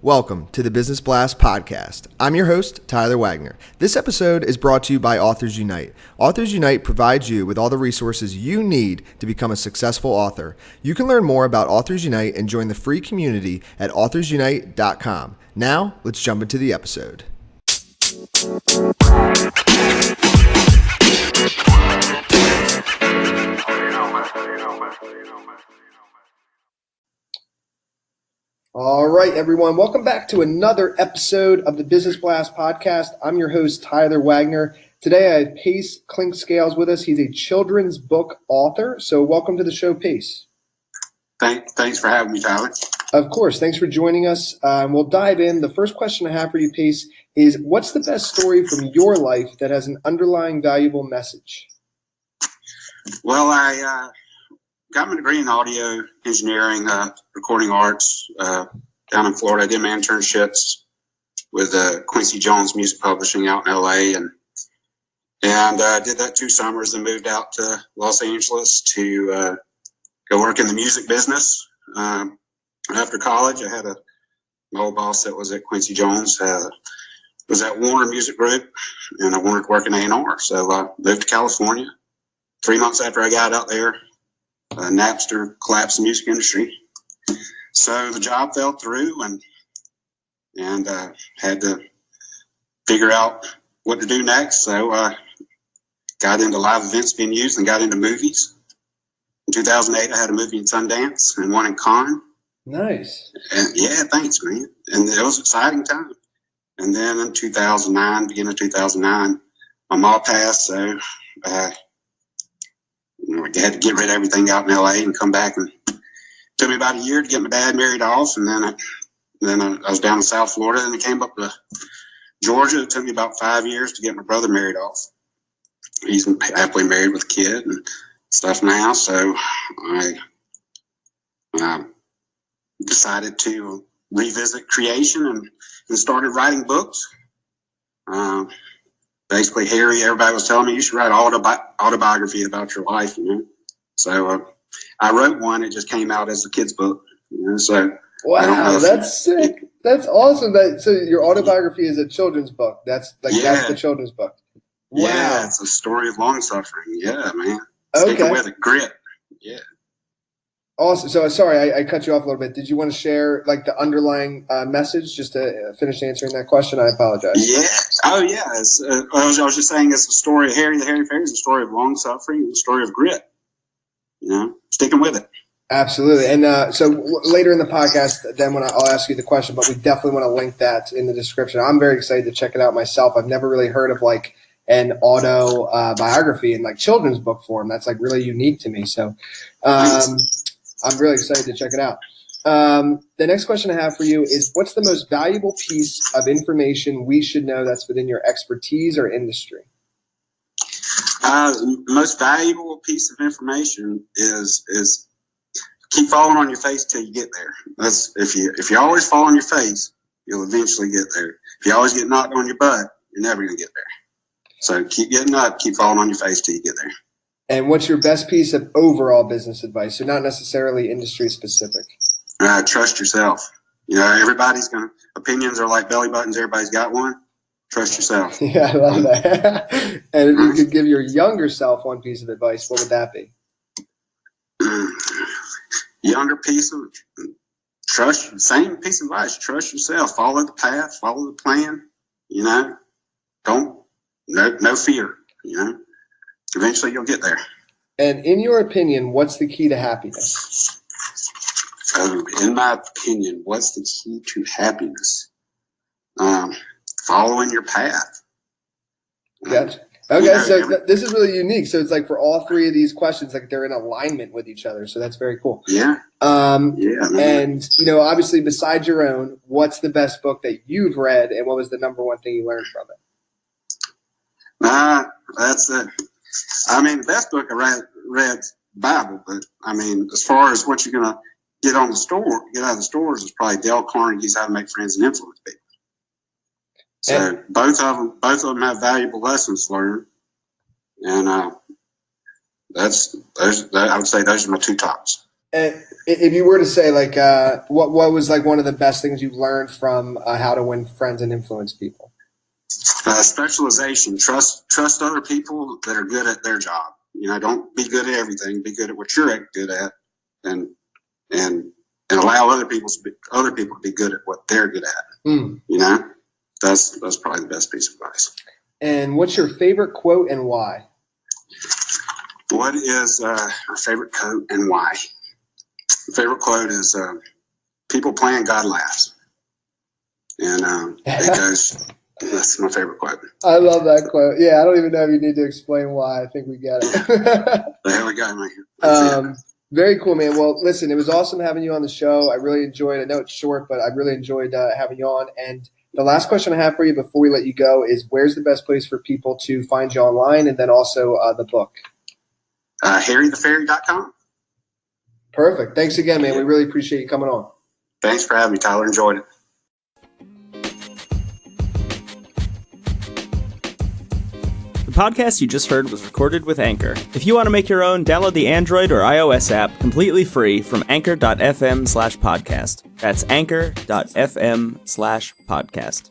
Welcome to the Business Blast podcast. I'm your host, Tyler Wagner. This episode is brought to you by Authors Unite. Authors Unite provides you with all the resources you need to become a successful author. You can learn more about Authors Unite and join the free community at authorsunite.com. Now, let's jump into the episode. All right, everyone. Welcome back to another episode of the Business Blast podcast. I'm your host, Tyler Wagner. Today, I have Pace Clinkscales with us. He's a children's book author. So welcome to the show, Pace. Thanks for having me, Tyler. Of course. Thanks for joining us. We'll dive in. The first question I have for you, Pace, is what's the best story from your life that has an underlying valuable message? Well, I got my degree in audio engineering, recording arts down in Florida. I did my internships with Quincy Jones Music Publishing out in LA, and did that 2 summers and moved out to Los Angeles to go work in the music business. After college, I had my old boss that was at Quincy Jones was at Warner Music Group, and I wanted to work in A&R, so I moved to California. 3 months after I got out there, Napster collapsed the music industry, so the job fell through, and had to figure out what to do next. So got into live events venues and got into movies. In 2008, I had a movie in Sundance and one in Cannes. Nice. And yeah, thanks, man. And it was an exciting time. And then in 2009, beginning of 2009, my mom passed, so I had to get rid of everything out in LA and come back, and it took me about a year to get my dad married off, and then I was down in South Florida, and I came up to Georgia. It took me about 5 years to get my brother married off. He's happily married with a kid and stuff now, so I decided to revisit creation and started writing books. Basically, everybody was telling me you should write an autobiography about your life, So I wrote one. It just came out as a kid's book, So wow, that's sick. That's awesome. So your autobiography is a children's book. That's the children's book. Wow. Yeah, it's a story of long suffering. Yeah, man. Sticking with it, grit. Yeah. Awesome. So sorry, I cut you off a little bit. Did you want to share the underlying message just to finish answering that question? I apologize. Yeah. Oh yeah. I was just saying it's a story of Harry Fair is a story of long suffering and a story of grit. Sticking with it. Absolutely. And so later in the podcast, then I'll ask you the question, but we definitely want to link that in the description. I'm very excited to check it out myself. I've never really heard of an auto biography in children's book form. That's really unique to me. So I'm really excited to check it out. The next question I have for you is what's the most valuable piece of information we should know that's within your expertise or industry? The most valuable piece of information is keep falling on your face till you get there. That's if you always fall on your face, you'll eventually get there. If you always get knocked on your butt, you're never gonna get there. So keep getting up, keep falling on your face till you get there. And what's your best piece of overall business advice? So not necessarily industry specific. Trust yourself. Everybody's opinions are like belly buttons. Everybody's got one. Trust yourself. Yeah, I love that. And if you could give your younger self one piece of advice, what would that be? Younger piece of same piece of advice. Trust yourself. Follow the path. Follow the plan. No fear. Eventually you'll get there. And in your opinion, what's the key to happiness? In my opinion, what's the key to happiness? Following your path. Gotcha. Okay, so this is really unique. So it's for all 3 of these questions, they're in alignment with each other. So that's very cool. Yeah. And, obviously besides your own, what's the best book that you've read and what was the number one thing you learned from it? The best book I read Bible, but as far as what you're gonna get out of the stores is probably Dale Carnegie's How to Make Friends and Influence People. So both of them have valuable lessons learned, and I would say those are my 2 tops. And If you were to say like, what was like one of the best things you learned from how to win friends and influence people? Specialization. Trust other people that are good at their job. Don't be good at everything. Be good at what you're good at, and allow other people to be good at what they're good at. That's probably the best piece of advice. And what's your favorite quote and why? What is my favorite quote and why? The favorite quote is, people plan, God laughs. And it goes, that's my favorite quote. I love that quote. Yeah, I don't even know if you need to explain why. I think we get it. There we go, man. Very cool, man. Well, listen, it was awesome having you on the show. I really enjoyed it. I know it's short, but I really enjoyed having you on. And the last question I have for you before we let you go is, where's the best place for people to find you online, and then also the book? HarryTheFairy.com. Perfect. Thanks again, man. We really appreciate you coming on. Thanks for having me, Tyler. Enjoyed it. The podcast you just heard was recorded with Anchor. If you want to make your own, download the Android or iOS app completely free from anchor.fm/podcast. That's anchor.fm/podcast.